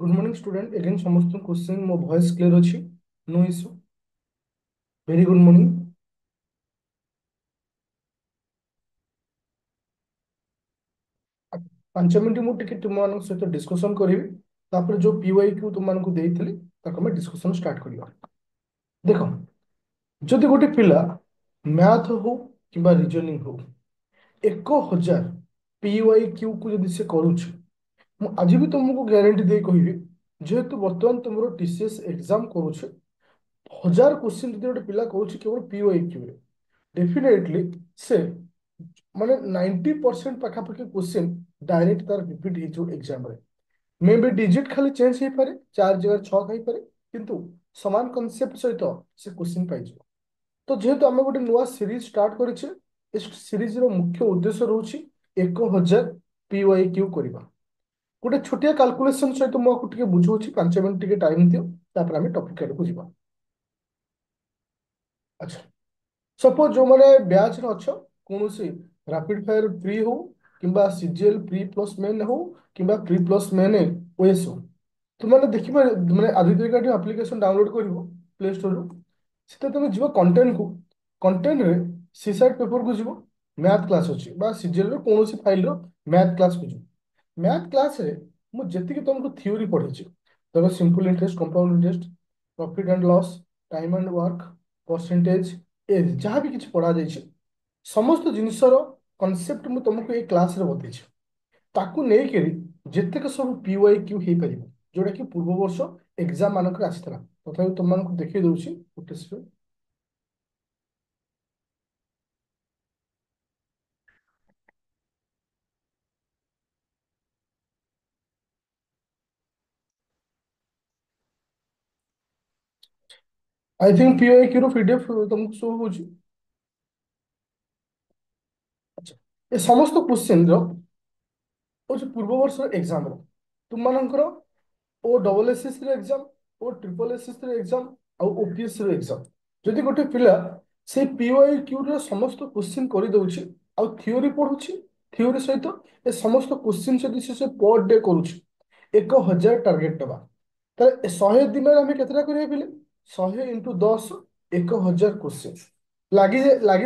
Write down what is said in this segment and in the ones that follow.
Good morning student again समस्त question मो voice clear अछि no issue very good morning 5 minute मु टिके तुम मान सहित डिस्कशन करिवि तापर जो पीवाई क्यू तुम मान को देइथिली ताको मैं डिस्कशन स्टार्ट करिवा देखो जदि गोटे पिला मैथ हो किबा रीजनिंग हो 1000 पीवाई क्यू को जदि से करूछि मु आज भी तुमको गारंटी दे कहबी जेहेतु वर्तमान तुमरो टीसीएस एग्जाम करूछ 1000 क्वेश्चन जदि गोटे पिला करूछि केवल पीवाई क्यू रे डेफिनेटली से माने 90% पाखापाखि क्वेश्चन डायरेक्ट तार रिपीट हो एग्जाम रे मे बी डिजिट खाली चेंज हो पारे 4 जगह 6 थाई पारे किंतु समान कॉन्सेप्ट सहित से क्वेश्चन पाई जिवो तो जेहेतु आम गोटे नुआ सीरीज स्टार्ट करिछे इस सीरीज रो मुख्य उद्देश्य रहउछि 1000 पीवाई क्यू करबा गोटे छोटिया कैलकुलेशन सहित मु आपको टिके बुझौछि 5 मिनिट टिके टाइम दियो तापर आमे टॉपिक आडको जिबा अच्छा सपोज जो मैंने ब्याच रे अच्छो कौन सी रैपिड फायर प्री हो किंबा सीजीएल प्री प्लस मेन हो किंबा प्री प्लस मेन ओएस हो तुमने देखिबे माने आदित्य का एप्लिकेशन डाउनलोड करिवो प्ले स्टोर रो सेते तुम जीव कंटेंट को कंटेंट रे सीसाइड पेपर को जीव मैथ क्लास अछि बा सीजीएल रो कौन सी फाइल रो मैथ क्लास को जीव मैथ क्लास रे मु जेति कि तुमको थ्योरी पढेछि तब simple interest compound interest profit and loss time and work percentage ए जहाँ भी किसी पढ़ा जाइए समस्त जिनसर कनसेप्ट मु तुमको ये क्लास रे बतैछि ताकू नै करी जेतेक सब पीवाई क्यू हे परिबो जोटा कि पूर्व वर्ष एग्जाम मानक आसीतला तथापि तुम मानक देखै दउछि गोटे से आई थिंक पीवाई क्यू रो पीडीएफ तुमको शो होछि अच्छा ए समस्त क्वेश्चन रो होछि पूर्व वर्ष एग्जाम रो तुम मानकर ओ डबल एसएससी रे एग्जाम ओ ट्रिपल एसएससी रे एग्जाम आ ओपीएससी रे एग्जाम जदि गोटे पिला से पीवाई क्यू रे समस्त क्वेश्चन करि दउछि आ थ्योरी पढुछि थ्योरी सहित ए समस्त क्वेश्चन जदि से पर डे करूछि 1000 टार्गेट दबा ताले 100 दिन आमे केतरा करिया पिले 100 × 10 1000 क्वेश्चन লাগি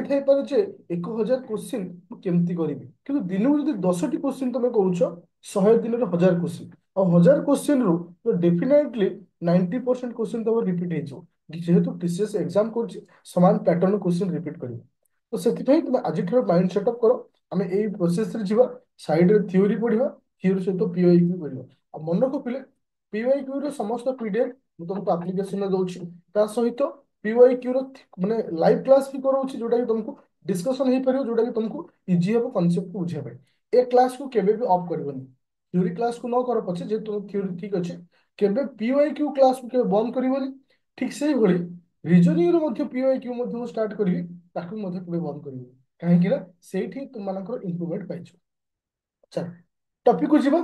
থাইপারে যে 1000 क्वेश्चन ମୁଁ କେମିତି କରିବି କିନ୍ତୁ ଦିନକୁ ଯଦି 10ଟି क्वेश्चन ତମେ କରୁଛ 100 ଦିନରେ 1000 क्वेश्चन ଆଉ 1000 क्वेश्चन ରୁ ଡେଫିନେଟଲି 90% क्वेश्चन ତମ ରିପିଟ ହେଇଯିବ ଯେହେତୁ ଟିସିଏସ୍ ଏକ୍ସାମ କରୁଛି ସମାନ ପ୍ୟାଟର୍ନ क्वेश्चन ରିପିଟ କରିବ ତ ସେଥିପାଇଁ ତମେ ଆଜିଠାରୁ ମାଇଣ୍ଡ ସେଟଅପ୍ କର ଆମେ ଏଇ ପ୍ରୋସେସରେ ଯିବା ସାଇଡରେ ଥିଓରି ପଢିବା ଥିଓରି ସହିତ ପିୱାଇକ୍ୟୁ ପଢିବା ଆଉ ମନେ ରଖିଲେ ପିୱାଇକ୍ୟୁ ର ସମସ୍ତ ପିଡିଏଫ ମୁଁ ତମକୁ ଆପ୍ଲିକେସନରେ ଦଉଛି ତା ସହିତ पीवाईक्यू रो माने लाइव क्लास भी करौछि जोटा कि तुमको डिस्कशन हे परियो जोटा कि तुमको इजी हो कांसेप्ट को बुझिया पाए ए क्लास को केबे भी ऑफ करबनी थ्योरी क्लास को न कर पछे जे तुम थ्योरी ठीक अछि केबे पीवाईक्यू क्लास को केबे बंद करबनी ठीक सेही भली रीजनिंग रो मध्ये पीवाईक्यू मध्ये स्टार्ट करबी ताकू मध्ये केबे बंद करबी काहे कि ना सेठी तुम मानकर इंप्रूवमेंट पाइছো चल टॉपिक को जीवा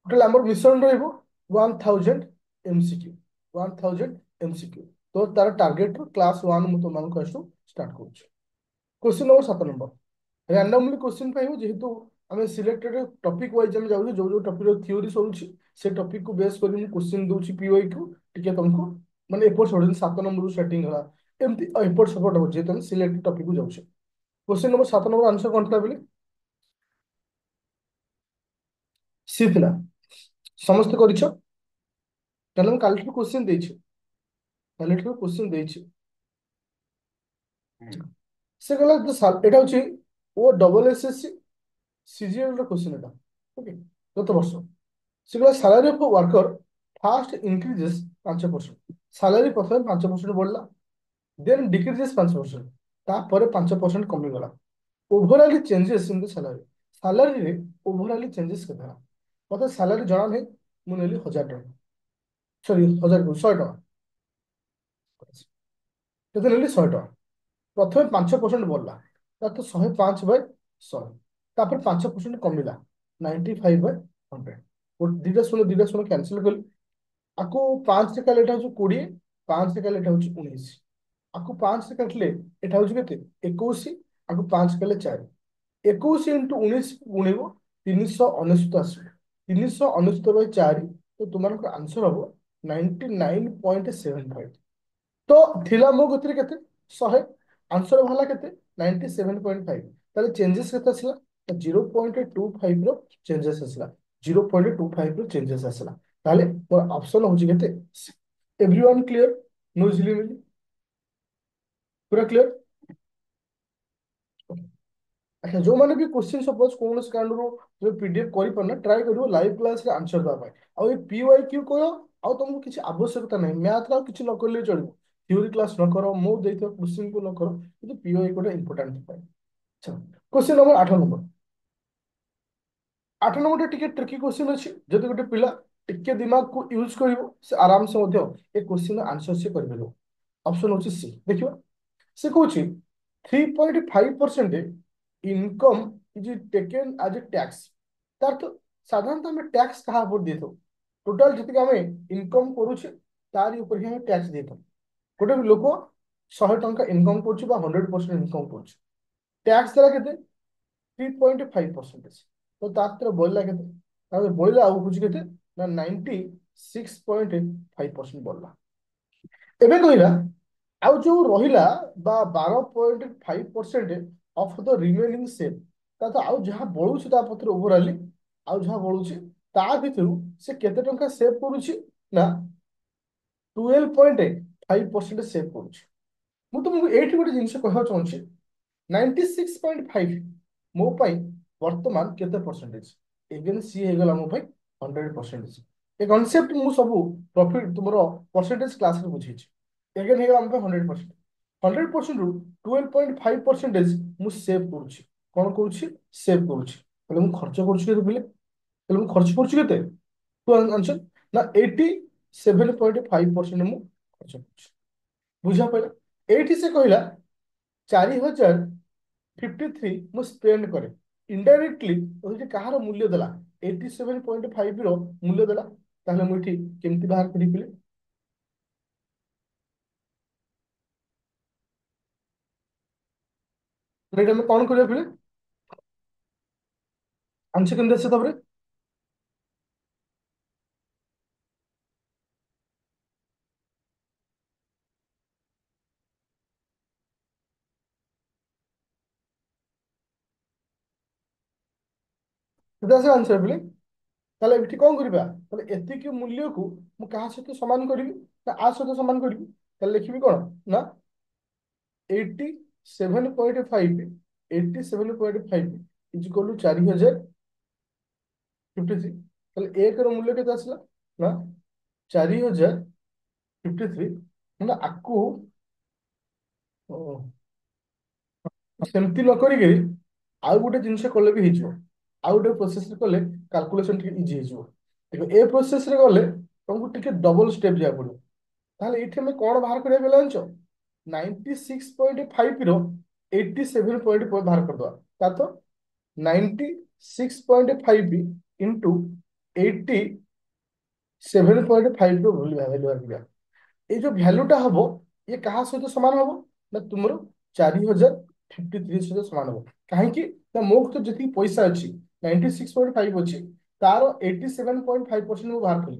टोटल आमर मिशन रहइबो 1000 एमसीक्यू 1000 एमसीक्यू तो तार टार्गेट क्लास 1 मु तुम मानक आसु स्टार्ट करूछु question number 7 number randomly question पाइबो जेहेतु आमे सिलेक्टेड टॉपिक वाइज हम जाउ जो जो टॉपिक रो थ्योरी सरुछि से टॉपिक को बेस करी मु क्वेश्चन दोछि पीवाई क्यू टिके तुमको माने एपोर्ट छोड़ 7 नंबर सेटिंग हला एमती एपोर्ट सपोर्ट हो जे तुम सिलेक्टेड टॉपिक को जाउछ क्वेश्चन नंबर 7 नंबर आंसर कोन था बोले सी थिला समस्त करिछ ताले हम काल क्वेश्चन देछि काल क्वेश्चन देछि से कहला तो एटा होछि ओ डबल एसएससी सीजीएल रो क्वेश्चन एटा ओके गत वर्ष से कहला salary of worker fast increases 5% salary प्रथम 5% बढ़ला देन डिक्रीजेस 5% तापर 5% कमी गला overall changes in the salary salary रे ओवरऑल चेंजेस केतना मतलब सैलरी जଣା नहीं मु नेली 1000 टका सॉरी 100 केते नेली 100 टका प्रथमे 5% बढ़ला तो 105/100 तापर 5% कमिला 95/100 दिटा शून्य कैंसिल कर आकु 5 रे काले एटा हो 20 5 रे काले एटा हो 19 आकु 5 रे काटले एटा हो केते 21 आकु 5 काले 4 21 × 19 गुणिबो 399 आसीबो 399/4 तो तुम्हारा आंसर हम 99.75। तो थिला मो गतिर केते 100, आंसर भला केते 97.5। ताले चेंजेस केते आसला 0.25 रो चेंजेस आसला, 0.25 रो चेंजेस आसला। ताले मोर ऑप्शन होची केते, एवरीवन क्लियर, नो इजिली मिली, पूरा क्लियर। अच्छा, जो माने भी क्वेश्चन सपोज कौन से कांड रो जो पीडीएफ करि परना ट्राई करियो लाइव क्लास रे आंसर दबा पाए। आ ए पीवाई क्यू करो, आ तुमको किसी आवश्यकता नहीं, मैथ रा किसी न करले चलिबो, थ्योरी क्लास न करो, मो देइतो क्वेश्चन को न करो, କିନ୍ତୁ पीवाई कोटा इंपोर्टेंट है। अच्छा, क्वेश्चन नंबर 8 नंबर। 8 नंबर टिके ट्रिकी क्वेश्चन अछि, जदि गोटे पिला टिके दिमाग को यूज करिवो से आराम से मध्य ए क्वेश्चन आंसर से करबेलो। ऑप्शन होची सी, देखियो से कहूँ 3.5% income is taken as a tax. तार तो साधारणतः हमें टैक्स कहाँ पर देते, टोटाल जितने हमें इनकम करुचे तारी ऊपर ही हमें टैक्स देते। गोटे लोक 100 टंका इनकम करुचे 100% इनकम करुचे, टैक्स देला केते 3.5%। तो तात्र बोलला केते, तारे बोलला आउ बुझी केते ना 96.5% बोलला। एबे कहिला आउ जो रहिला बा 12.5% ऑफ द रिमेनिंग सेल, ता तो आउ जहाँ बळुछि ता पत्र ओवरऑली आउ जहाँ बळुछि ता भितरु से केते टंका सेव करूछि ना 12.5% सेव करूछि। मु तुमको एठी गोटे जिनिस कहवा चाहूछि, 96.5 मो पाई वर्तमान केते परसेंटेज, एगेन सी हे गला मो पाई 100%। ए कांसेप्ट मु सब प्रॉफिट तुमरो परसेंटेज क्लास रे बुझेछि, एगेन हे गला मो पाई 100%। 100% रु 12.5% मु सेव करूछि, कोन करूछि सेव करूछि। तले मु खर्च करूछि केते बिले, तले मु खर्च करूछि केते, तो आंसर ना 87.5% मु खर्च करूछि। बुझा पड़े, एठी से कहला 4053 मु स्पेंड करे इनडायरेक्टली, तो कहार मूल्य देला 87.5 रो मूल्य देला। ताहले मु एठी केमति बाहर करि पिले, एटा में कोन करिया पिले आंसर केमति आसे तबरे। केते आसे आंसर पिले, ताहले एठी कोन करिबा, ताहले एतिकी मूल्य को मु कहा सहित समान करिवि ना आ सहित समान करिवि। ताहले लिखिबि कोन ना 87.5, 87.5 इज इक्वल टू 4053। ताहले एक रो मूल्य केते आसला ना 4053, मतलब आकु सेमती न करिके आउ गोटे जिनिस कले भी ହେଇଯିବ, आउ गोटे प्रोसेस रे कले कैलकुलेशन टिके इजी ହେଇଯିବ। देखो ए प्रोसेस रे गले तुमको टिके डबल स्टेप जा पड़ो। ताहले एठी हमें कोन बाहर करिया बेला जानछो, 96.5 रो 87.5 बाहर कर दवा। ता तो 96.5 इंटू 87.5 रो वैल्यू आ, ये जो भैल्यूटा हम ये कहा सहित सामान हम ना तुम 4053 सहित सामान हम। कहीं ना मो तो जी पैसा अच्छी 96.5 अच्छी, तार 87.5% बाहर कली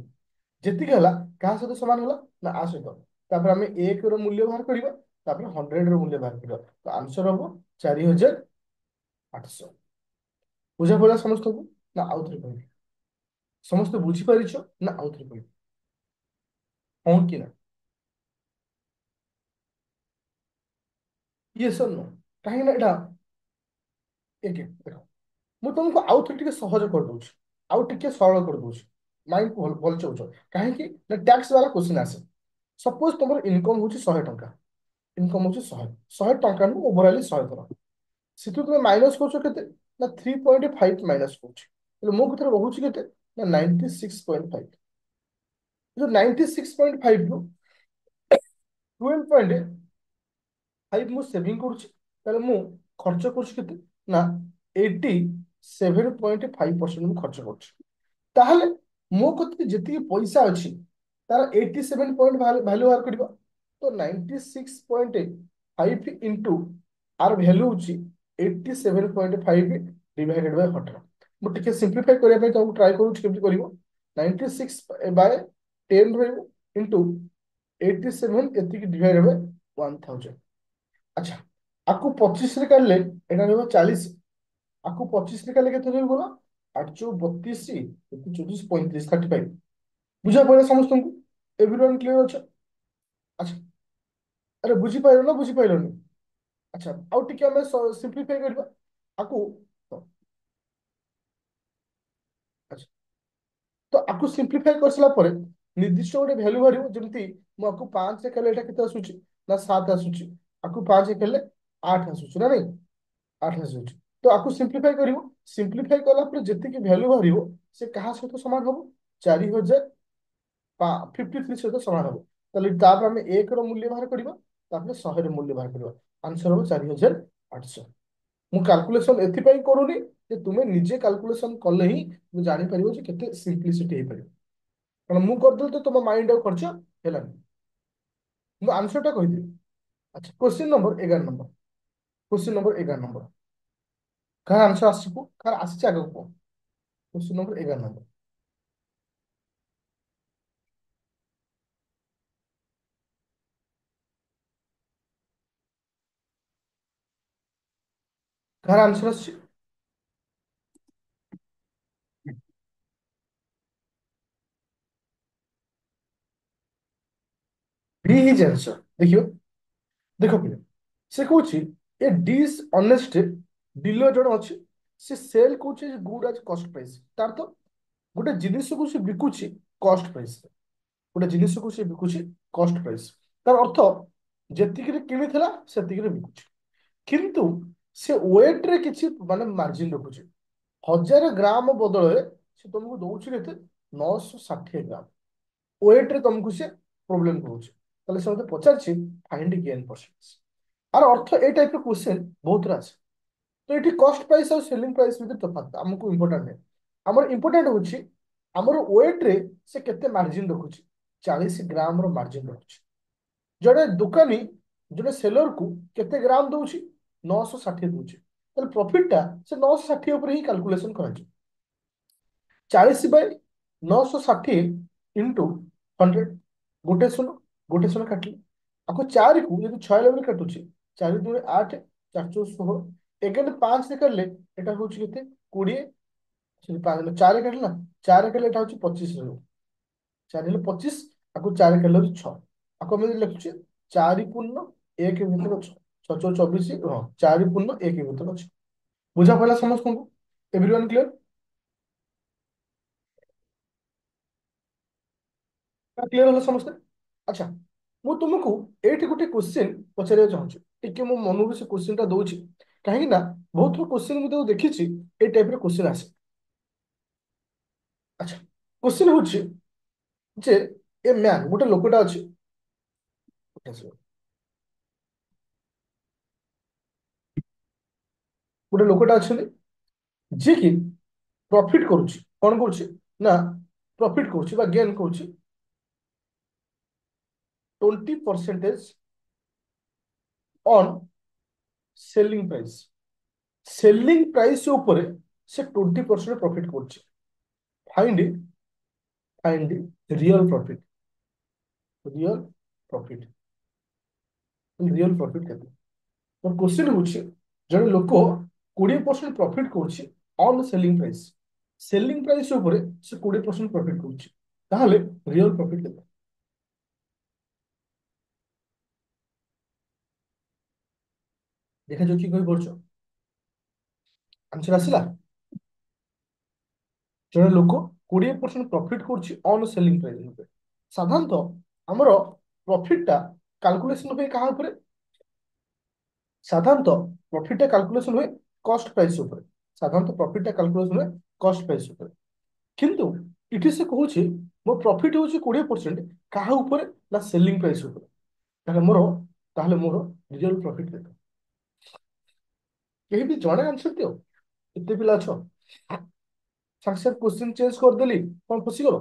जी है क्या सहित सामान है ना आ सहित। तापर आम एक मूल्य बाहर करवा, तापर 100 मूल्य बाहर करवा, तो आंसर हम 4800। बुझा पड़ा समस्त को ना आउ थे कह, समस्त बुझीपार ना आउ थे कह, हाँ कि ना, ये सब नो कहीं ना एटा एक देख ମୁଁ ତମକୁ ଆଉ ଥରେ ଟିକେ ସହଜ କରିଦଉଛି, ଆଉ ଟିକେ ସରଳ କରିଦଉଛି, ମାଇଣ୍ଡ ଭଲ ଭଲ ଚାହୁଛ କାହିଁକି ନା ଟ୍ୟାକ୍ସ ବାଲା କ୍ୱେଶ୍ଚିନ୍ ଆସେ। ସପୋଜ ତମର ଇନକମ ହଉଛି 100 ଟଙ୍କା, ଇନକମ ହଉଛି 100 ଟଙ୍କା ନୁ ଓଭରଅଲି 100 ଥର, ସେଥିରୁ ତମେ ମାଇନସ କରୁଛ କେତେ ନା 3.5 ମାଇନସ କରୁଛି, ହେଲେ ମୋ ଭିତରେ ରହୁଛି କେତେ ନା 96.5। ଯୋଉ 96.5 ରୁ 12.5 ମୁଁ ସେଭିଂ କରୁଛି, ତାହେଲେ ମୁଁ ଖର୍ଚ୍ଚ କରୁଛି କେତେ ନା 87.5% ମୁଁ ଖର୍ଚ୍ଚ କରୁଛି। ତାହେଲେ ମୋ କତିରେ ଯେତିକି ପଇସା ଅଛି ତାର 87 ପଏଣ୍ଟ ଭ୍ୟାଲୁ ବାହାର କରିବା। ତ 96.5 ଇଣ୍ଟୁ ଆର ଭ୍ୟାଲୁ ହଉଛି 87.5 ଡିଭାଇଡେଡ୍ ବାଇ 100। ମୁଁ ଟିକେ ସିମ୍ପ୍ଲିଫାଇ କରିବା ପାଇଁ ତମକୁ ଟ୍ରାଏ କରୁଛି କେମିତି କରିବ। 96/10 ରହିବ ଇଣ୍ଟୁ 87 ଏତିକି ଡିଭାଇଡ୍ ବାଇ 1000। ଆଚ୍ଛା, ଆକୁ 25 ରେ କାଢିଲେ ଏଟା ରହିବ 40। ଆକୁ 25 ରେ କାଢିଲେ କେତେ ରହିବ? 8 × 32 24 35 35। ବୁଝା ପଡିଲା ସମସ୍ତଙ୍କୁ? ଏଭ୍ରିୱାନ୍ କ୍ଲିୟର ଅଛ? ଆଚ୍ଛା, ଆରେ ବୁଝିପାରିଲ ନା ବୁଝିପାରିଲନି? ଆଚ୍ଛା, ଆଉ ଟିକେ ଆମେ ସିମ୍ପ୍ଲିଫାଇ କରିବା ଆକୁ। ଆଚ୍ଛା, ତ ଆକୁ ସିମ୍ପ୍ଲିଫାଇ କରିସାରିଲା ପରେ ନିର୍ଦ୍ଦିଷ୍ଟ ଗୋଟେ ଭ୍ୟାଲୁ ବାହାରିବ। ଯେମିତି ମୁଁ ଆକୁ 5 କଲେ ଏଟା କେତେ ଆସୁଛି ନା 7 ଆସୁଛି। ଆକୁ 5 କଲେ 8 ଆସୁଛି ନା ନାଇଁ? 8 ଆସୁଛି। ତ ଆକୁ ସିମ୍ପ୍ଲିଫାଇ କରିବ। ସିମ୍ପ୍ଲିଫାଇ କଲା ପରେ ଯେତିକି ଭ୍ୟାଲୁ ବାହାରିବ ସେ କାହା ସହିତ ସମାନ ହବ? 4053 ସହିତ ସମାନ ହବ। ତାହେଲେ ତାପରେ ଆମେ 1 ର ମୂଲ୍ୟ ବାହାର କରିବା, ତାପରେ 100 ର ମୂଲ୍ୟ ବାହାର କରିବା। ଆନ୍ସର ହବ 4800। ମୁଁ କାଲକୁଲେସନ ଏଥିପାଇଁ କରୁନି ଯେ ତୁମେ ନିଜେ କାଲକୁଲେସନ କଲେ ହିଁ ମୁଁ ଜାଣିପାରିବ ଯେ କେତେ ସିମ୍ପ୍ଲିସିଟି ହେଇପାରିବ। କାରଣ ମୁଁ କରିଦେଲି ତ ତମ ମାଇଣ୍ଡ ଆଉ ଖର୍ଚ୍ଚ ହେଲାନି। ମୁଁ ଆନ୍ସର ଟା କହିଦେବି। ଆଚ୍ଛା, କ୍ୱେଶ୍ଚିନ୍ ନମ୍ବର 11 ନମ୍ବର। କାହାର ଆନ୍ସର ଆସିଛି କୁହ? କାହାର ଆସିଛି ଆଗକୁ କୁହ? Question number 11 number. କାହାର ଆନ୍ସର ଆସିଛି? D is answer. ଦେଖିବ, ଦେଖ ପିଲା, ସେ କହୁଛି ଏ ଡିସ୍ ଅନେଷ୍ଟ ଡିଲର ଜଣେ ଅଛି। ସେ ସେଲ୍ କରୁଛି ଗୁଡ୍ ଆଜ କଷ୍ଟ ପ୍ରାଇସ୍। ତାର ତ ଗୋଟେ ଜିନିଷକୁ ସେ ବିକୁଛି କଷ୍ଟ ପ୍ରାଇସ୍। ଗୋଟେ ଜିନିଷକୁ ସେ ବିକୁଛି କଷ୍ଟ ପ୍ରାଇସ୍। ତାର ଅର୍ଥ ଯେତିକିରେ କିଣିଥିଲା ସେତିକିରେ ବିକୁଛି। କିନ୍ତୁ ସେ ୱେଟ ରେ କିଛି ମାନେ ମାର୍ଜିନ ରଖୁଛି। 1000 ଗ୍ରାମ ବଦଳରେ ସେ ତମକୁ ଦଉଛି କେତେ? 960 ଗ୍ରାମ। ୱେଟ ରେ ତମକୁ ସେ ପ୍ରୋବ୍ଲେମ କରୁଛି। ତାହେଲେ ସେ ମତେ ପଚାରିଛି ଫାଇଣ୍ଡ ଗେନ୍ ପରସେଣ୍ଟେଜ। ଆର ଅର୍ଥ ଏଇ ଟାଇପ ର କ୍ୱେଶ୍ଚନ ବହୁତ ଆସେ। ତ ଏଠି କଷ୍ଟ ପ୍ରାଇସ୍ ଆଉ ସେଲିଂ ପ୍ରାଇସ୍ ଭିତରେ ତଫାତ ଆମକୁ ଇମ୍ପୋର୍ଟାଣ୍ଟ ନାହିଁ। ଆମର ଇମ୍ପୋର୍ଟାଣ୍ଟ ହଉଛି ଆମର ୱେଟ ରେ ସେ କେତେ ମାର୍ଜିନ ରଖୁଛି। 40 ଗ୍ରାମ ର ମାର୍ଜିନ ରଖୁଛି। ଜଣେ ଦୋକାନୀ ଜଣେ ସେଲରକୁ କେତେ ଗ୍ରାମ ଦଉଛି? 960 ଦଉଛି। ତାହେଲେ ପ୍ରଫିଟ ଟା ସେ 960 ଉପରେ ହିଁ କାଲକୁଲେସନ କରାଯିବ। 40/960 ଇଣ୍ଟୁ 100। ଗୋଟେ ଶୂନ କାଟିଲେ। ଆକୁ 4 କୁ ଯଦି 6 ଲେବୁଲ କାଟୁଛି, 4×2 = 8, 4×4 = 16। ଏଗେନ 5 ରେ କାଟିଲେ ଏଟା ହଉଛି କେତେ? 20। 4 କାଟିଲେ ନା, 4 କାଟିଲେ ଏଟା ହଉଛି 25 ରହିବ। 4 ହେଲେ 25, ଆକୁ 4 କାଟିଲେ ହଉଛି 6। ଆକୁ ଆମେ ଯଦି ଲେଖୁଛେ 4×1 ଭିତରେ ଅଛି 6×4 = 24। ହଁ, 4×1 ଭିତରେ ଅଛି। ବୁଝା ପଡିଲା ସମସ୍ତଙ୍କୁ? Everyone clear? କ୍ଲିୟର ହେଲା ସମସ୍ତେ? ଆଚ୍ଛା, ମୁଁ ତୁମକୁ ଏଇଠି ଗୋଟେ କ୍ୱେଶ୍ଚିନ୍ ପଚାରିବାକୁ ଚାହୁଁଛି। ଟିକେ ମୋ ମନକୁ ସେ କ୍ୱେଶ୍ଚିନ୍ ଟା ଦଉଛି, କାହିଁକି ନା ବହୁତ କ୍ୱେଶ୍ଚିନ୍ ମୁଁ ତାକୁ ଦେଖିଛି ଏଇ ଟାଇପ ର କ୍ୱେଶ୍ଚିନ୍ ଆସେ। ଆଚ୍ଛା, କ୍ୱେଶ୍ଚିନ୍ ହଉଛି ଯେ ଏ ମ୍ୟାନ ଗୋଟେ ଲୋକଟା ଅଛି। ଗୋଟେ ଲୋକଟା ଅଛନ୍ତି ଯିଏ କି ପ୍ରଫିଟ କରୁଛି। କଣ କରୁଛି ନା ପ୍ରଫିଟ କରୁଛି ବା ଗେନ୍ କରୁଛି 20% on selling price. Selling price ଉପରେ ସେ 20% ପ୍ରଫିଟ କରୁଛି। Find find real profit. Real profit. Real profit କେତେ? ମୋର କ୍ୱେଶ୍ଚିନ୍ ହଉଛି ଜଣେ ଲୋକ 20% ପ୍ରଫିଟ କରୁଛି on selling price. Selling price ଉପରେ ସେ 20% ପ୍ରଫିଟ କରୁଛି। ତାହେଲେ ରିଅଲ ପ୍ରଫିଟ କେତେ? ଦେଖାଯାଉ କି କହିପାରୁଛ? ଆନ୍ସର ଆସିଲା? ଜଣେ ଲୋକ 20% ପ୍ରଫିଟ କରୁଛି ଅନ୍ ସେଲିଂ ପ୍ରାଇସ୍ ଉପରେ। ସାଧାରଣତଃ ଆମର ପ୍ରଫିଟ ଟା କାଲକୁଲେସନ ହୁଏ କାହା ଉପରେ? ସାଧାରଣତଃ ପ୍ରଫିଟ ଟା କାଲକୁଲେସନ ହୁଏ କଷ୍ଟ ପ୍ରାଇସ୍ ଉପରେ। ସାଧାରଣତଃ ପ୍ରଫିଟ ଟା କାଲକୁଲେସନ ହୁଏ କଷ୍ଟ ପ୍ରାଇସ୍ ଉପରେ। କିନ୍ତୁ ଏଠି ସେ କହୁଛି ମୋ ପ୍ରଫିଟ ହଉଛି 20% କାହା ଉପରେ? ନା ସେଲିଂ ପ୍ରାଇସ୍ ଉପରେ। ତାହେଲେ ମୋର ତାହେଲେ ମୋର ରିଅଲ ପ୍ରଫିଟ କେତେ? କେହି ବି ଜଣେ ଆନ୍ସର ଦିଅ। ଏତେ ପିଲା ଅଛ, ସାଙ୍ଗେ ସାଙ୍ଗେ କ୍ୱେଶ୍ଚିନ୍ ଚେଞ୍ଜ କରିଦେଲି, କଣ ଫସିଗଲ?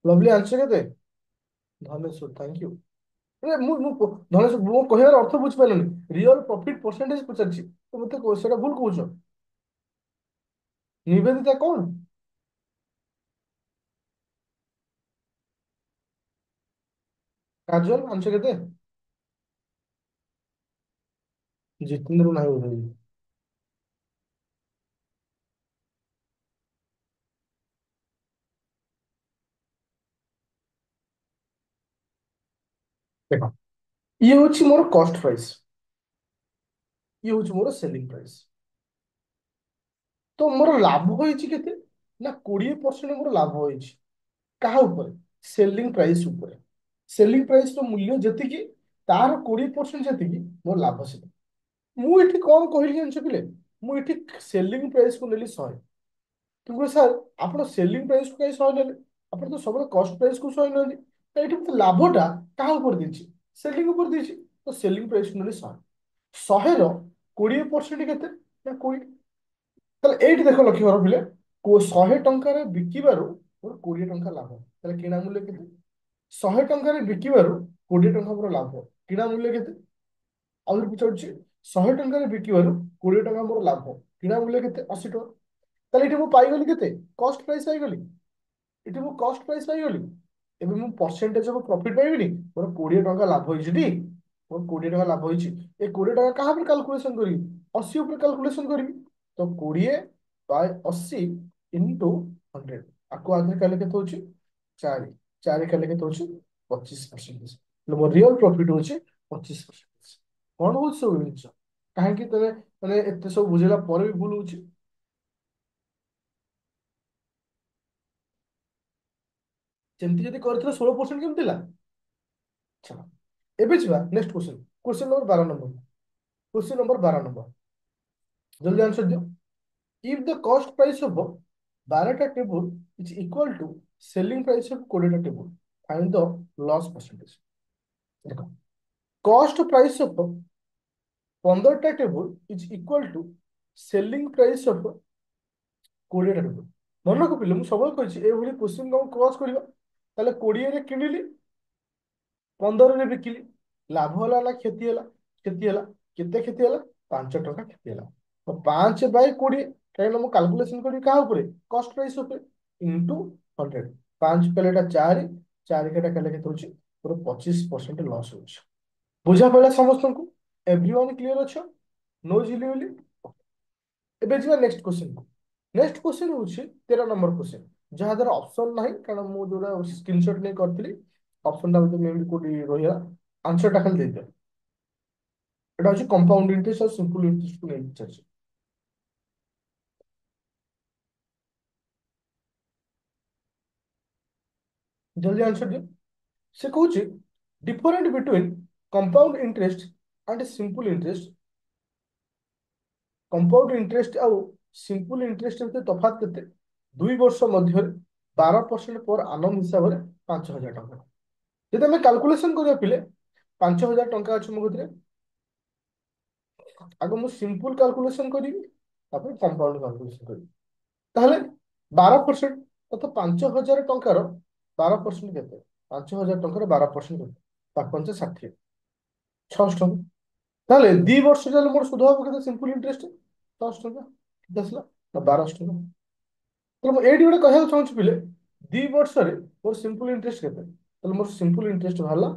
ଲଭଲି ଆନ୍ସର କେତେ? Dhaneswar thank you. ଧନେଶ୍ୱର, ମୁଁ କହିବାର ଅର୍ଥ ବୁଝିପାରିଲନି। ରିଅଲ ପ୍ରଫିଟ ପରସେଣ୍ଟେଜ ପଚାରିଛି, ତ ମତେ ସେଇଟା ଭୁଲ କହୁଛ। ନିବେଦିତା କଣ? କାଜଲ ଆଂଶ କେତେ? ଜିତେନ୍ଦ୍ର ନାହିଁ ବୋଧେ। ଦେଖ, ଇଏ ହଉଛି ମୋର କଷ୍ଟ ପ୍ରାଇସ୍, ଇଏ ହଉଛି ମୋର ସେଲିଂ ପ୍ରାଇସ୍। ତ ମୋର ଲାଭ ହେଇଛି କେତେ? ନା 20% ମୋର ଲାଭ ହେଇଛି। କାହା ଉପରେ? ସେଲିଂ ପ୍ରାଇସ୍ ଉପରେ। ସେଲିଂ ପ୍ରାଇସ୍ ର ମୂଲ୍ୟ ଯେତିକି, ତାର 20% ଯେତିକି ମୋର ଲାଭ ସେତିକି। ମୁଁ ଏଠି କଣ କହିଲି ଜାଣିଛ ପିଲେ? ମୁଁ ଏଠି ସେଲିଂ ପ୍ରାଇସ୍ କୁ ନେଲି 100। କିନ୍ତୁ ସାର୍ ଆପଣ ସେଲିଂ ପ୍ରାଇସ୍ କୁ କାହିଁ 100 ନେଲେ? ଆପଣ ତ ସବୁବେଳେ କଷ୍ଟ ପ୍ରାଇସ୍ କୁ 100 ନିଅନ୍ତି। ତ ଏଠି ମତେ ଲାଭଟା କାହା ଉପରେ ଦେଇଛି? ସେଲିଂ ଉପରେ ଦେଇଛି। ତ ସେଲିଂ ପ୍ରାଇସ୍ କୁ ନେଲି 100। 100ର 20% କେତେ? ନା 20। ତାହେଲେ ଏଇଠି ଦେଖ, ଲକ୍ଷ୍ୟ କର ପିଲେ, 100 ଟଙ୍କାରେ ବିକିବାରୁ ମୋର 20 ଟଙ୍କା ଲାଭ। ତାହେଲେ କିଣା ମୂଲ୍ୟ କେତେ? 100 ଟଙ୍କାରେ ବିକିବାରୁ 20 ଟଙ୍କା ମୋର ଲାଭ। କିଣା ମୂଲ୍ୟ କେତେ? ଆହୁରି ପଚାରୁଛି, 100 ଟଙ୍କାରେ ବିକିବାରୁ 20 ଟଙ୍କା ମୋର ଲାଭ। କିଣା ମୂଲ୍ୟ କେତେ? 80 ଟଙ୍କା। ତାହେଲେ ଏଠି ମୁଁ ପାଇଗଲି କେତେ? କଷ୍ଟ ପ୍ରାଇସ୍ ପାଇଗଲି। ଏଠି ମୁଁ କଷ୍ଟ ପ୍ରାଇସ୍ ପାଇଗଲି। ଏବେ ମୁଁ ପରସେଣ୍ଟେଜ ଅଫ ପ୍ରଫିଟ୍ ପାଇବିନି। ମୋର 20 ଟଙ୍କା ଲାଭ ହେଇଛି ଟି? ମୋର 20 ଟଙ୍କା ଲାଭ ହେଇଛି। ଏ 20 ଟଙ୍କା କାହା ଉପରେ କାଲକୁଲେସନ କରିବି? 80 ଉପରେ କାଲକୁଲେସନ କରିବି। ତ 20/80 ଇଣ୍ଟୁ 100। ଆକୁ ଆଗରେ କାଲେ କେତେ ହଉଛି? 4। 4 କାଲେ କେତେ ହଉଛି? 25%। ମୋ ରିଅଲ ପ୍ରଫିଟ୍ ହଉଛି 25%। କଣ ହଉଛି ସବୁ ଜିନିଷ? କାହିଁକି ତମେ ମାନେ ଏତେ ସବୁ ବୁଝେଇଲା ପରେ ବି ଭୁଲ ହଉଛି? ସେମିତି ଯଦି କରିଥିଲେ 16% କେମିତି ଥିଲା? ଛାଡ଼। ଏବେ ଯିବା next question. Question number 12 number. Question number 12 number. ଜଲ୍ଦି ଆନ୍ସର ଦିଅ। If the cost price of 12ଟା table is equal to selling price of 20ଟା table, find the loss percentage. ଦେଖ, କଷ୍ଟ ପ୍ରାଇସ୍ ଅଫ 15ଟା table is equal to selling price of 20ଟା table. ମନେ ରଖିଲେ, ମୁଁ ସବୁବେଳେ କହିଛି ଏଇଭଳି କ୍ୱେଶ୍ଚନ ତମକୁ କ୍ରସ୍ କରିବ। ତାହେଲେ 20ରେ କିଣିଲି, 15ରେ ବିକିଲି। ଲାଭ ହେଲା ନା କ୍ଷତି ହେଲା? କ୍ଷତି ହେଲା। କେତେ କ୍ଷତି ହେଲା? 5 ଟଙ୍କା କ୍ଷତି ହେଲା। ତ 5/20, କାହିଁକିନା ମୁଁ କାଲକୁଲେସନ କରିବି କାହା ଉପରେ? କଷ୍ଟ ପ୍ରାଇସ୍ ଉପରେ। ଇଣ୍ଟୁ 100। 5 କଲେ ଏଟା 4, 4 କେଟା କଲେ କେତେ ହଉଛି? ମୋର 25% ଲସ୍ ହଉଛି। ବୁଝା ପଡ଼ିଲା ସମସ୍ତଙ୍କୁ? ଏଭ୍ରିୱାନ୍ କ୍ଲିୟର ଅଛ? नो ଝିଲି ବୋଲି? ଏବେ ଯିବା ନେକ୍ସଟ କ୍ୱେଶ୍ଚନ କୁ। ନେକ୍ସଟ କ୍ୱେଶ୍ଚନ ହଉଛି 13 ନମ୍ବର କ୍ୱେଶ୍ଚନ, ଯାହା ଦ୍ୱାରା ଅପସନ ନାହିଁ, କାରଣ ମୁଁ ଯୋଉଟା ସ୍କ୍ରିନଶଟ ନେଇ କରିଥିଲି। ଅପସନଟା ବୋଧେ ମେ ବି କୋଉଠି ରହିଲା। ଆନ୍ସରଟା ଖାଲି ଦେଇଦିଅ। এটা হচ্ছে কম্পাউন্ড ইন্টারেস্ট আর সিম্পল ইন্টারেস্ট କୁ ନେଇକି ଚାଲିଛି। ଜଲ୍ଦି ଆନ୍ସର ଦିଅ। ସେ କହୁଛି different between compound interest and simple interest. Compound interest ଆଉ ସିମ୍ପଲ ଇଣ୍ଟରେଷ୍ଟ ଭିତରେ ତଫାତ୍ କେତେ? 2 ବର୍ଷ ମଧ୍ୟରେ 12% ପର ଆନମ୍ ହିସାବରେ 5,000 ଟଙ୍କା। ଯଦି ଆମେ କାଲକୁଲେସନ କରିବା ପିଲେ, 5,000 ଟଙ୍କା ଅଛି ମୋ କତିରେ। ଆଗ ମୁଁ ସିମ୍ପଲ କାଲକୁଲେସନ କରିବି, ତାପରେ କମ୍ପାଉଣ୍ଡ କାଲକୁଲେସନ କରିବି। ତାହେଲେ 12%, ତଥା 5,000 ଟଙ୍କାର 12% କେତେ? 5,000 ଟଙ୍କାର 12% କେତେ? 5×5 = 60। 600 ଟଙ୍କା। ତାହେଲେ 2 ବର୍ଷ ଯାହେଲେ ମୋର ସୁଧ ହବ କେତେ? ସିମ୍ପଲ ଇଣ୍ଟରେଷ୍ଟ 600 ଟଙ୍କା। କେତେ ଆସିଲା? ନା 1200 ଟଙ୍କା। ତାହେଲେ ମୁଁ ଏଇଠି ଗୋଟେ କହିବାକୁ ଚାହୁଁଛି ପିଲେ, 2 ବର୍ଷରେ ମୋର ସିମ୍ପଲ ଇଣ୍ଟରେଷ୍ଟ କେତେ? ତାହେଲେ ମୋର ସିମ୍ପଲ ଇଣ୍ଟରେଷ୍ଟ ବାହାରିଲା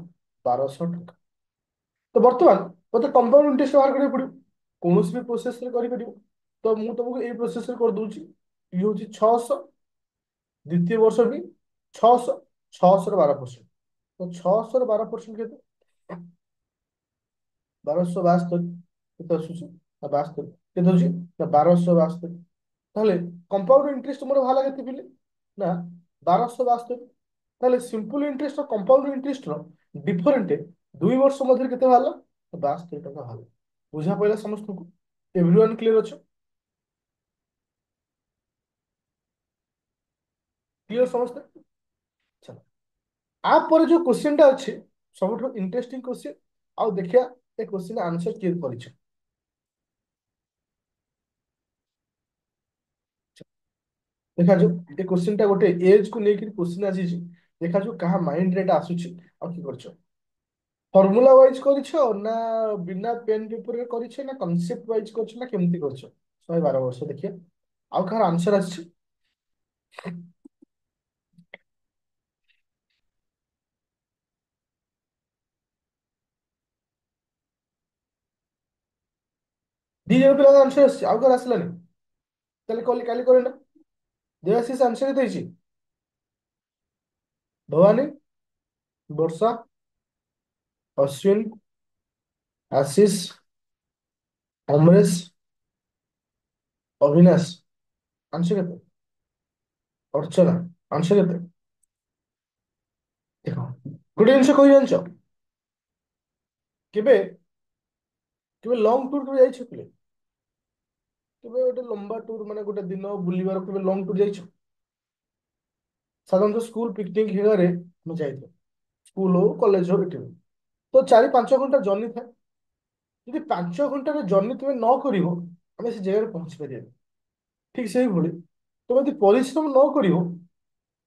1,200 ଟଙ୍କା। ତ ବର୍ତ୍ତମାନ ମତେ କମ୍ପାଉଣ୍ଡ ଇଣ୍ଟରେଷ୍ଟ ବାହାର କରିବାକୁ ପଡିବ। କୌଣସି ବି ପ୍ରୋସେସରେ କରିପାରିବ। ତ ମୁଁ ତମକୁ ଏଇ ପ୍ରୋସେସରେ କରିଦଉଛି। ଇଏ ହଉଛି 600, ଦ୍ୱିତୀୟ ବର୍ଷ ବି 600, 600ର 12%। ତ 600ର 12% କେତେ? 1,272। କେତେ ଆସୁଛି? ନା 72। କେତେ ହଉଛି? ନା 1,272। ତାହେଲେ କମ୍ପାଉଣ୍ଡ ଇଣ୍ଟରେଷ୍ଟ ମୋର ବାହାରିଲା କେତେ ପିଲେ? ନା 1,272। ତାହେଲେ ସିମ୍ପଲ ଇଣ୍ଟରେଷ୍ଟ ଆଉ କମ୍ପାଉଣ୍ଡ ଇଣ୍ଟରେଷ୍ଟର ଡିଫରେଣ୍ଟ 2 ବର୍ଷ ମଧ୍ୟରେ କେତେ ବାହାରିଲା? 72 ଟଙ୍କା ବାହାରିଲା। ବୁଝା ପଇଲା ସମସ୍ତଙ୍କୁ? ଏଭ୍ରିୱାନ୍ କ୍ଲିୟର ଅଛ? କ୍ଲିୟର ସମସ୍ତେ? ଚାଲ, ଆପରେ ଯୋଉ କ୍ୱେଶ୍ଚନଟା ଅଛି, ସବୁଠୁ ଇଣ୍ଟରେଷ୍ଟିଂ କ୍ୱେଶ୍ଚନ। ଆଉ ଦେଖିବା ଏ କ୍ୱେଶ୍ଚନ ଆନ୍ସର କିଏ କରିଛ। ଦେଖାଯାଉ ଏ କ୍ୱେଶ୍ଚନଟା ଗୋଟେ ଏଜ କୁ ନେଇକି କ୍ୱେଶ୍ଚନ ଆସିଛି। ଦେଖାଯାଉ କାହା ମାଇଣ୍ଡରେ ଏଟା ଆସୁଛି ଆଉ କି କରିଛ। ଫର୍ମୁଲା ୱାଇଜ କରିଛ ନା ବିନା ପେନ୍ ପେପରରେ କରିଛ, ନା କନସେପ୍ଟ ୱାଇଜ କରିଛ, ନା କେମିତି କରିଛ? 112 ବର୍ଷ ଦେଖିବା। ଆଉ କାହାର ଆନ୍ସର ଆସିଛି? ଦି ଜଣ ପିଲାଙ୍କ ଆନ୍ସର ଆସିଛି, ଆଉ କାହାର ଆସିଲାନି? ତାହେଲେ କାଲି କରେନା। ଦେବାଶିଷ ଆନ୍ସର କେତେ ହେଇଛି? ଭବାନୀ, ବର୍ଷା, ଅଶ୍ୱିନ, ଆଶିଷ, ଅମରେଶ, ଅଭିନାଶ ଆନ୍ସର କେତେ? ଅର୍ଚ୍ଚନା ଆନ୍ସର କେତେ? ଦେଖ, ଗୋଟେ ଜିନିଷ କହି ଜାଣିଛ, କେବେ କେବେ ଲଙ୍ଗ ଟୁର କେବେ ଯାଇଛ କେବେ? କେବେ ଗୋଟେ ଲମ୍ବା ଟୁର ମାନେ ଗୋଟେ ଦିନ ବୁଲିବାର କେବେ ଲଙ୍ଗ ଟୁର ଯାଇଛ? ସାଧାରଣତଃ ସ୍କୁଲ ପିକନିକ ହେଗାରେ ଆମେ ଯାଇଥାଉ, ସ୍କୁଲ ହଉ କଲେଜ ହଉ ଏଠି ହଉ। ତ 4-5 ଘଣ୍ଟା ଜର୍ଣ୍ଣି ଥାଏ। ଯଦି 5 ଘଣ୍ଟାର ଜର୍ଣ୍ଣି ତୁମେ ନ କରିବ, ଆମେ ସେ ଜାଗାରେ ପହଞ୍ଚି ପାରିବାନି। ଠିକ ସେଇଭଳି ତୁମେ ଯଦି ପରିଶ୍ରମ ନ କରିବ,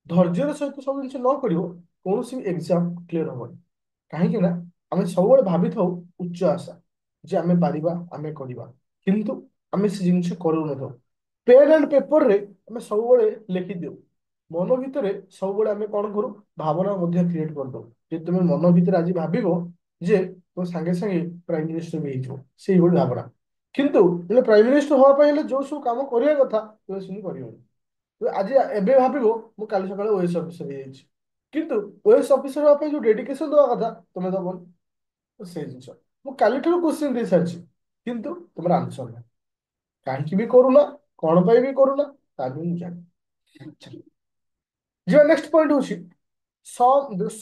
ଧୈର୍ଯ୍ୟର ସହିତ ସବୁ ଜିନିଷ ନ କରିବ, କୌଣସି ଏକ୍ସାମ କ୍ଲିୟର ହବନି। କାହିଁକି ନା ଆମେ ସବୁବେଳେ ଭାବିଥାଉ ଉଚ୍ଚ ଆଶା, ଯେ ଆମେ ପାରିବା, ଆମେ କରିବା, କିନ୍ତୁ ଆମେ ସେ ଜିନିଷ କରୁନଥାଉ। ପେନ୍ ଆଣ୍ଡ ପେପରରେ ଆମେ ସବୁବେଳେ ଲେଖିଦେଉ, ମନ ଭିତରେ ସବୁବେଳେ ଆମେ କଣ କରୁ, ଭାବନା ମଧ୍ୟ କ୍ରିଏଟ କରିଦଉ। ଯେ ତୁମେ ମନ ଭିତରେ ଆଜି ଭାବିବ ଯେ ତୁମେ ସାଙ୍ଗେ ସାଙ୍ଗେ ପ୍ରାଇମ ମିନିଷ୍ଟର ବି ହେଇଯିବ, ସେଇଭଳି ଭାବନା। କିନ୍ତୁ ଯେତେବେଳେ ପ୍ରାଇମ ମିନିଷ୍ଟର ହବା ପାଇଁ ହେଲେ ଯୋଉ ସବୁ କାମ କରିବା କଥା ତୁମେ ସେମିତି କରିବନି। ତୁମେ ଆଜି ଏବେ ଭାବିବ ମୁଁ କାଲି ସକାଳେ ଓଏସ୍ ଅଫିସର ହେଇଯାଇଛି, କିନ୍ତୁ ଓଏସ୍ ଅଫିସର ହବା ପାଇଁ ଯୋଉ ଡେଡିକେଶନ ଦେବା କଥା ତୁମେ ଦବନି। ତ ସେଇ ଜିନିଷ ମୁଁ କାଲିଠାରୁ କୋଶ୍ଚିନ୍ ଦେଇ ସାରିଛି, କିନ୍ତୁ ତୁମର ଆନ୍ସର ନାହିଁ। କାହିଁକି ବି କରୁନା, କଣ ପାଇଁ ବି କରୁନା, ତା ବି ମୁଁ ଜାଣିନି। ଯିବା ନେକ୍ସଟ ପଏଣ୍ଟ ହଉଛି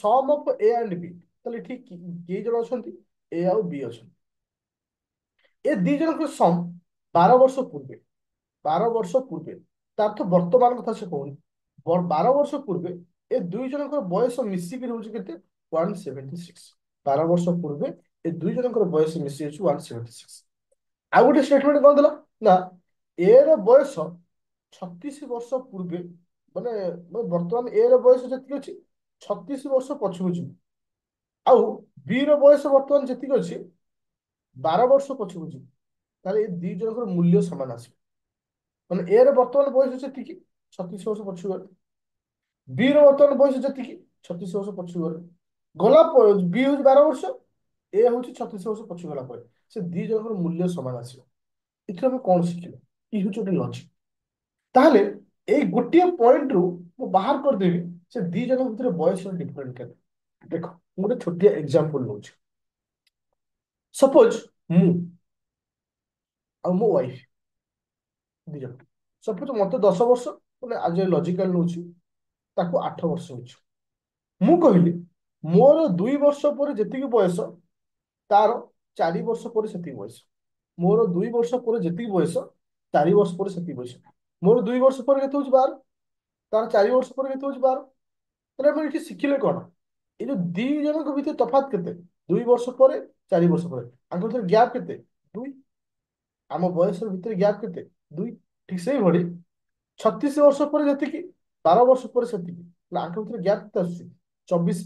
ସମ୍ ଅଫ ଏ ଆଣ୍ଡ ବି। ତାହେଲେ ଠିକ କିଏ ଜଣ ଅଛନ୍ତି, ଏ ଆଉ ବି ଅଛନ୍ତି। ଏ ଦି ଜଣଙ୍କର ସମ୍ 12 ବର୍ଷ ପୂର୍ବେ, 12 ବର୍ଷ ପୂର୍ବେ, ତାର ତ ବର୍ତ୍ତମାନ କଥା ସେ କହୁନି। 12 ବର୍ଷ ପୂର୍ବେ ଏ ଦୁଇ ଜଣଙ୍କର ବୟସ ମିଶିକି ରହୁଛି କେତେ? 176। 12 ବର୍ଷ ପୂର୍ବେ ଏ ଦୁଇ ଜଣଙ୍କର ବୟସ ମିଶି ଯାଉଛି 176। ଆଉ ଗୋଟେ ଷ୍ଟେଟମେଣ୍ଟ କଣ ଦେଲା ନା, ଏ ର ବୟସ 36 ବର୍ଷ ପୂର୍ବେ, ମାନେ ବର୍ତ୍ତମାନ ଏ ର ବୟସ ଯେତିକି ଅଛି 36 ବର୍ଷ ପଛକୁ ଯିବ। ଆଉ ବି ର ବୟସ ବର୍ତ୍ତମାନ ଯେତିକି ଅଛି 12 ବର୍ଷ ପଛକୁ ଯିବ। ତାହେଲେ ଏ ଦି ଜଣଙ୍କର ମୂଲ୍ୟ ସମାନ ଆସିବ। ମାନେ ଏ ର ବର୍ତ୍ତମାନ ବୟସ ଯେତିକି, 36 ବର୍ଷ ପଛକୁ ଗଲେ। ବି ର ବର୍ତ୍ତମାନ ବୟସ ଯେତିକି, 36 ବର୍ଷ ପଛକୁ ଗଲେ। ଗଲା ବି ହଉଛି 12 ବର୍ଷ, ଏ ହଉଛି 36 ବର୍ଷ ପଛକୁ ଗଲା ପରେ ସେ ଦି ଜଣଙ୍କର ମୂଲ୍ୟ ସମାନ ଆସିବ। ଏଥିରେ ଆମେ କଣ ଶିଖିଲେ? ଇ ହଉଛି ଗୋଟେ ଲଜିକ। ତାହେଲେ ଏଇ ଗୋଟିଏ ପଏଣ୍ଟରୁ ମୁଁ ବାହାର କରିଦେବି ସେ ଦି ଜଣଙ୍କ ଭିତରେ ବୟସର ଡିଫରେଣ୍ଟ କେତେ। ଦେଖ, ମୁଁ ଗୋଟେ ଛୋଟିଆ ଏକ୍ସାମ୍ପଲ ନଉଛି। ସପୋଜ ମୁଁ ଆଉ ମୋ ୱାଇଫ ଦି ଜଣ, ସପୋଜ ମତେ 10 ବର୍ଷ, ମାନେ ଆଜ ଏ ଲଜିକାଲ ନଉଛି, ତାକୁ 8 ବର୍ଷ ହଉଛି। ମୁଁ କହିଲି ମୋର 2 ବର୍ଷ ପରେ ଯେତିକି ବୟସ, ତାର 4 ବର୍ଷ ପରେ ସେତିକି ବୟସ। ମୋର 2 ବର୍ଷ ପରେ ଯେତିକି ବୟସ, 4 ବର୍ଷ ପରେ ସେତିକି ବୟସ। ମୋର 2 ବର୍ଷ ପରେ କେତେ ହଉଛି 12, ତାର 4 ବର୍ଷ ପରେ କେତେ ହଉଛି 12। ତାହେଲେ ଆମେ ଏଠି ଶିଖିଲେ କଣ? ଏଇ ଯୋଉ ଦି ଜଣଙ୍କ ଭିତରେ ତଫାତ କେତେ, 2 ବର୍ଷ ପରେ, 4 ବର୍ଷ ପରେ, ଆଙ୍କ ଭିତରେ ଗ୍ୟାପ କେତେ, 2। ଆମ ବୟସ ଭିତରେ ଗ୍ୟାପ କେତେ, 2। ଠିକ ସେଇଭଳି 36 ବର୍ଷ ପରେ ଯେତିକି, 12 ବର୍ଷ ପରେ ସେତିକି, ହେଲେ ଆଙ୍କ ଭିତରେ ଗ୍ୟାପ କେତେ ଆସୁଛି, 24।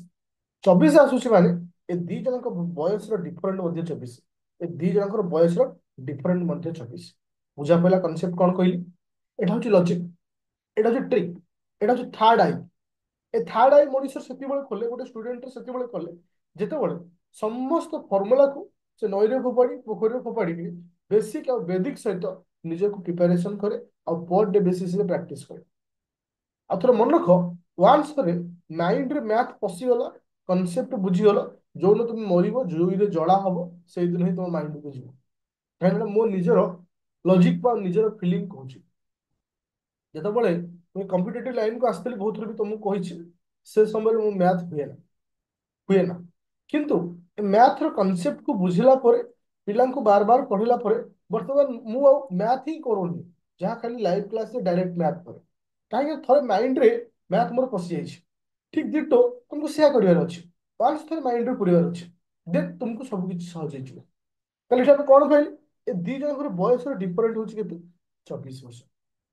24 ଆସୁଛି ମାନେ ଏ ଦି ଜଣଙ୍କ ବୟସର ଡିଫରେଣ୍ଟ ମଧ୍ୟ 24। ଏ ଦି ଜଣଙ୍କର ବୟସର ଡିଫରେଣ୍ଟ ମଧ୍ୟ 24। ବୁଝା ପଇଲା କନସେପ୍ଟ କଣ କହିଲି? ଏଟା ହଉଛି ଲଜିକ, ଏଟା ହଉଛି ଟ୍ରିକ୍, ଏଟା ହଉଛି third I. A third I ମଣିଷ ସେତେବେଳେ ଖୋଲେ, ଗୋଟେ ଷ୍ଟୁଡେଣ୍ଟ ସେତେବେଳେ ଖୋଲେ ଯେତେବେଳେ ସମସ୍ତ ଫର୍ମୁଲାକୁ ସେ ନଈରେ ଫୋପାଡ଼ି, ପୋଖରୀରେ ଫୋପାଡ଼ିକି ବେସିକ ଆଉ ବେଦିକ ସହିତ ନିଜକୁ ପ୍ରିପାରେସନ କରେ, ଆଉ ପର ଡେ ବେସିସରେ ପ୍ରାକ୍ଟିସ କରେ। ଆଉ ଥରେ ମନେ ରଖ, ୱାନ୍ସ ଥରେ ମାଇଣ୍ଡରେ ମ୍ୟାଥ ପଶିଗଲା, କନସେପ୍ଟ ବୁଝିଗଲ, ଯୋଉଦିନ ତୁମେ ମରିବ, ଜୁଇରେ ଜଳା ହବ, ସେଇଦିନ ହିଁ ତମ ମାଇଣ୍ଡକୁ ଯିବ। କାହିଁକିନା ମୋ ନିଜର ଲଜିକ ବା ନିଜର ଫିଲିଂ କହୁଛି। ଯେତେବେଳେ ମୁଁ କମ୍ପିଟେଟିଭ ଲାଇନକୁ ଆସିଥିଲି, ବହୁତ ଥର ବି ତମକୁ କହିଛି, ସେ ସମୟରେ ମୁଁ ମ୍ୟାଥ ହୁଏ ନା। କିନ୍ତୁ ଏ ମ୍ୟାଥର କନସେପ୍ଟକୁ ବୁଝିଲା ପରେ, ପିଲାଙ୍କୁ ବାର ବାର ପଢିଲା ପରେ, ବର୍ତ୍ତମାନ ମୁଁ ଆଉ ମ୍ୟାଥ ହିଁ କରୁନି, ଯାହା ଖାଲି ଲାଇଭ କ୍ଲାସରେ ଡାଇରେକ୍ଟ ମ୍ୟାଥ କରେ। କାହିଁକି? ଥରେ ମାଇଣ୍ଡରେ ମ୍ୟାଥ ମୋର ପଶିଯାଇଛି। ଠିକ ଦିଟୋ ତୁମକୁ ସେୟା କରିବାର ଅଛି। ୱାନ୍ସ ଥରେ ମାଇଣ୍ଡରେ ପୁରେଇବାର ଅଛି, ଦେନ୍ ତୁମକୁ ସବୁ କିଛି ସହଜ ହେଇଯିବ। ତାହେଲେ ଏଠି ଆମେ କଣ କହିଲେ? ଏ ଦି ଜଣଙ୍କର ବୟସର ଡିଫରେଣ୍ଟ ହଉଛି କେତେ, 24 ବର୍ଷ।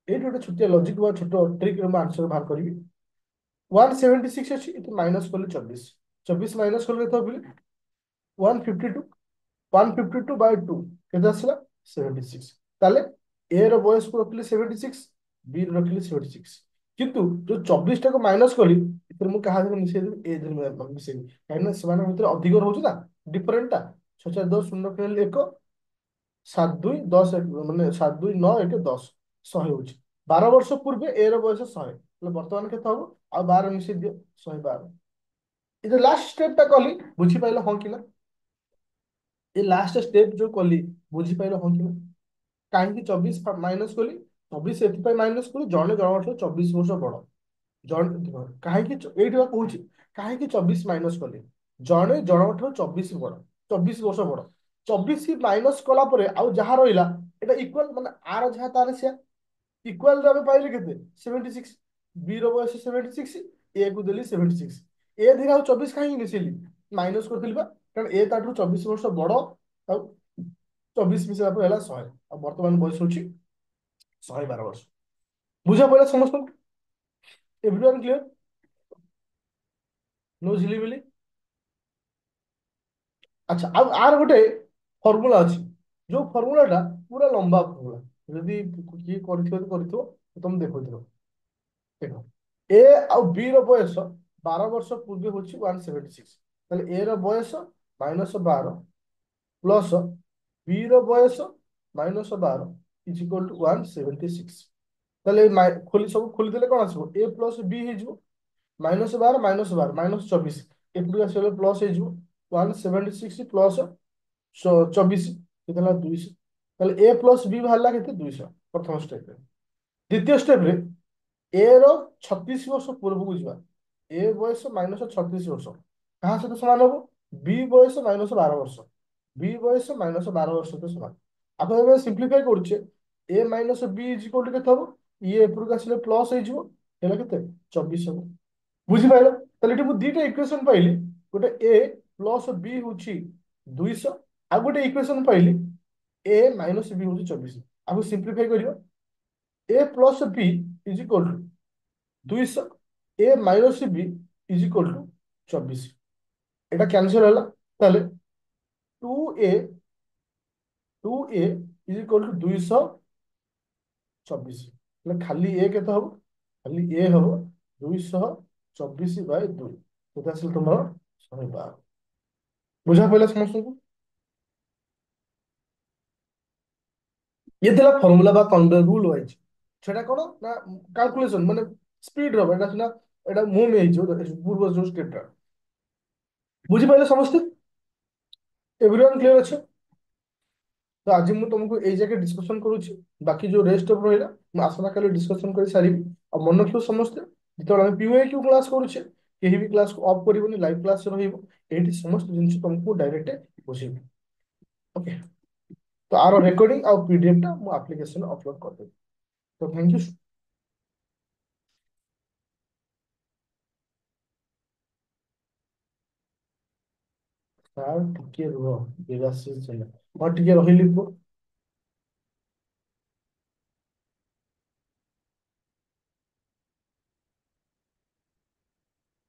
ଏଇଠି ଗୋଟେ ଛୋଟିଆ ଲଜିକ ବା ଛୋଟ ଟ୍ରିକରେ ମୁଁ ଆନ୍ସର ବାହାର କରିବି। 176 ଅଛି, ଏଠି ମାଇନସ କଲେ 24, 24 ମାଇନସ କଲେ କେତେ ହବ? 152। 152 ବାଇ 2 କେତେ ଆସିଲା? 76। ତାହେଲେ ए ର ବୟସକୁ ରଖିଲି 76, ବି ର ରଖିଲି 76, କିନ୍ତୁ ଯୋଉ 24 ଟାକୁ ମାଇନସ କଲି ଏଥିରେ ମୁଁ କାହା ଧରେ ମିଶେଇଦେବି, ଏ ଧରେ ମିଶେଇବି, କାହିଁକି ନା ସେମାନଙ୍କ ଭିତରେ ଅଧିକ ରହୁଛି ନା ଡିଫରେଣ୍ଟଟା। 6 4 10 ଶୂନ ରଖିଲେ 1, 7 2 10 ମାନେ 7 2 9 1 10, 100 ହଉଛି। 12 ବର୍ଷ ପୂର୍ବେ ଏ ର ବୟସ 100, ହେଲେ ବର୍ତ୍ତମାନ କେତେ ହବ? ଆଉ 12 ମିଶେଇ ଦିଅ, 112। ଏ ଯୋଉ ଲାଷ୍ଟ ଷ୍ଟେପ ଟା କଲି, ବୁଝିପାଇଲ ହଁ କି ନା? ଏ ଲାଷ୍ଟ ଷ୍ଟେପ ଯୋଉ କଲି, ବୁଝିପାଇଲ ହଁ କି ନା? କାହିଁକି 24 ମାଇନସ କଲି? 24 ଏଥିପାଇଁ ମାଇନସ କଲି, ଜଣେ ଜଣଙ୍କଠାରୁ 24 ବର୍ଷ ବଡ। ଜଣେ କାହିଁକି ଏଇଠି ବା କହୁଛି, କାହିଁକି 24 ମାଇନସ କଲି? ଜଣେ ଜଣଙ୍କଠାରୁ 24 ବଡ, 24 ବର୍ଷ ବଡ। 24 ମାଇନସ କଲା ପରେ ଆଉ ଯାହା ରହିଲା ଏଟା ଇକ୍ୱାଲ, ମାନେ ଆର ଯାହା ତାର ସେୟା। ଇକ୍ୱାଲ ଆମେ ପାଇଲେ କେତେ? 76। ବି ର ବୟସ 76, ଏ କୁ ଦେଲି 76। ଏ ଧୀରେ ଆଉ 24 କାହିଁକି ମିଶେଇଲି? ମାଇନସ କରିଥିଲି ବା, କାରଣ ଏ ତାଠୁ 24 ବର୍ଷ ବଡ। ଆଉ 24 ମିଶେଇଲା ପରେ ହେଲା 100, ଆଉ ବର୍ତ୍ତମାନ ବୟସ ହଉଛି 112 ବର୍ଷ। ବୁଝା ପଡିଲା ସମସ୍ତଙ୍କୁ? Everyone clear? नो ଝିଲିମିଲି? ଆଚ୍ଛା, ଆଉ ଆର ଗୋଟେ ଫର୍ମୁଲା ଅଛି, ଯୋଉ ଫର୍ମୁଲାଟା ପୁରା ଲମ୍ବା ଫର୍ମୁଲା। ଯଦି କିଏ କରିଥିବ ତ କରିଥିବ, ତମେ ଦେଖୁଥିବ। ଦେଖ, ଏ ଆଉ ବି ର ବୟସ 12 ବର୍ଷ ପୂର୍ବେ ହଉଛି 176, ତାହେଲେ ଏ ର ବୟସ -12 ପ୍ଲସ ବି ର ବୟସ -12 ଇଜ ଇକ୍ୱାଲ ଟୁ 176। ତାହେଲେ ଖୋଲି ସବୁ ଖୋଲିଦେଲେ କଣ ଆସିବ? ଏ ପ୍ଲସ ବି ହେଇଯିବ, -12 -12 -24, ଏପଟକୁ ଆସିଗଲେ ପ୍ଲସ ହେଇଯିବ 176 ପ୍ଲସ 24 କେତେ ହେଲା? 200। ତାହେଲେ ଏ ପ୍ଲସ ବି ବାହାରିଲା କେତେ? 200, ପ୍ରଥମ ଷ୍ଟେପରେ। ଦ୍ୱିତୀୟ ଷ୍ଟେପରେ ଏ ର 36 ବର୍ଷ ପୂର୍ବକୁ ଯିବା। ଏ ବୟସ -36 ବର୍ଷ କାହା ସହିତ ସମାନ ହବ? ବି ବୟସ -12 ବର୍ଷ। ବି ବୟସ -12 ବର୍ଷ ସହିତ ସମାନ। ଆପଣ ଏବେ ସିମ୍ପ୍ଲିଫାଇ କରୁଛେ, A minus B is equal to କେତେ ହବ? ଇଏ ଏପଟକୁ ଆସିଲେ ପ୍ଲସ ହେଇଯିବ, ହେଲା କେତେ? 24 ହବ। ବୁଝିପାରିଲ? ତାହେଲେ ଏଠି ମୁଁ ଦିଟା ଇକ୍ୱେସନ ପାଇଲି, ଗୋଟେ ଏ ପ୍ଲସ ବି ହଉଛି 200, ଆଉ ଗୋଟେ ଇକ୍ୱେସନ ପାଇଲି ଏ ମାଇନସ ବି ହଉଛି 24। ଆକୁ ସିମ୍ପ୍ଲିଫାଇ କରିବା, A plus B is equal to 200, A minus B is equal to 24। এটা ক্যান্সেল ହେଲା, ତାହେଲେ 2a ଇଜ ଇକ୍ୱାଲ ଟୁ 224। ହେଲେ ଖାଲି ଏ କେତେ ହବ? ଖାଲି ଏ ହବ 224/2, କେତେ ଆସିଲା ତମର? 112। ବୁଝା ପଇଲା ସମସ୍ତଙ୍କୁ? ଇଏ ଥିଲା ଫର୍ମୁଲା ବା ରୁଲ ୱାଇଜ। ସେଟା କଣ ନା କାଲକୁଲେସନ, ମାନେ ସ୍ପିଡ ର, ଏଟା ସିନା ଏଟା ମୁଭ ହେଇଯିବ ପୂର୍ବ ଯୋଉ ଷ୍ଟେପଟା। ବୁଝିପାରିଲେ ସମସ୍ତେ? ଏଭ୍ରିୱାନ୍ କ୍ଲିୟର ଅଛି? ତ ଆଜି ମୁଁ ତମକୁ ଏଇ ଜାଗା ଡିସ୍କସନ କରୁଛି, ବାକି ଯୋଉ ରେଷ୍ଟ ଅଫ ରହିଲା ମୁଁ ଆସନ୍ତା କାଲି ଡିସ୍କସନ କରି ସାରିବି। ଆଉ ମନେ ରଖିବ ସମସ୍ତେ, ଯେତେବେଳେ ଆମେ PYQ କ୍ଲାସ କରୁଛେ, କେହି ବି କ୍ଲାସକୁ ଅଫ୍ କରିବନି, ଲାଇଭ କ୍ଲାସ ରହିବ। ଏଇଠି ସମସ୍ତ ଜିନିଷ ତମକୁ ଡାଇରେକ୍ଟ ବୁଝେଇବି। ଓକେ, ତ ଆର ରେକର୍ଡିଂ ଆଉ PDF ଟା ମୁଁ ଆପ୍ଲିକେସନ ଅପଲୋଡ କରିଦେବି। ତ ଥ୍ୟାଙ୍କ ୟୁ। ସାର୍ ଟିକେ ରୁହ, ଦେବାଶିଷ ଜେନା, ହଁ ଟିକେ ରହିଲି ପୁଅ।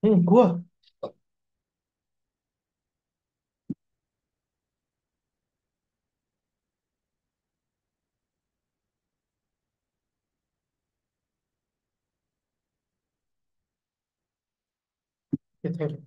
କୁହ। Thank you.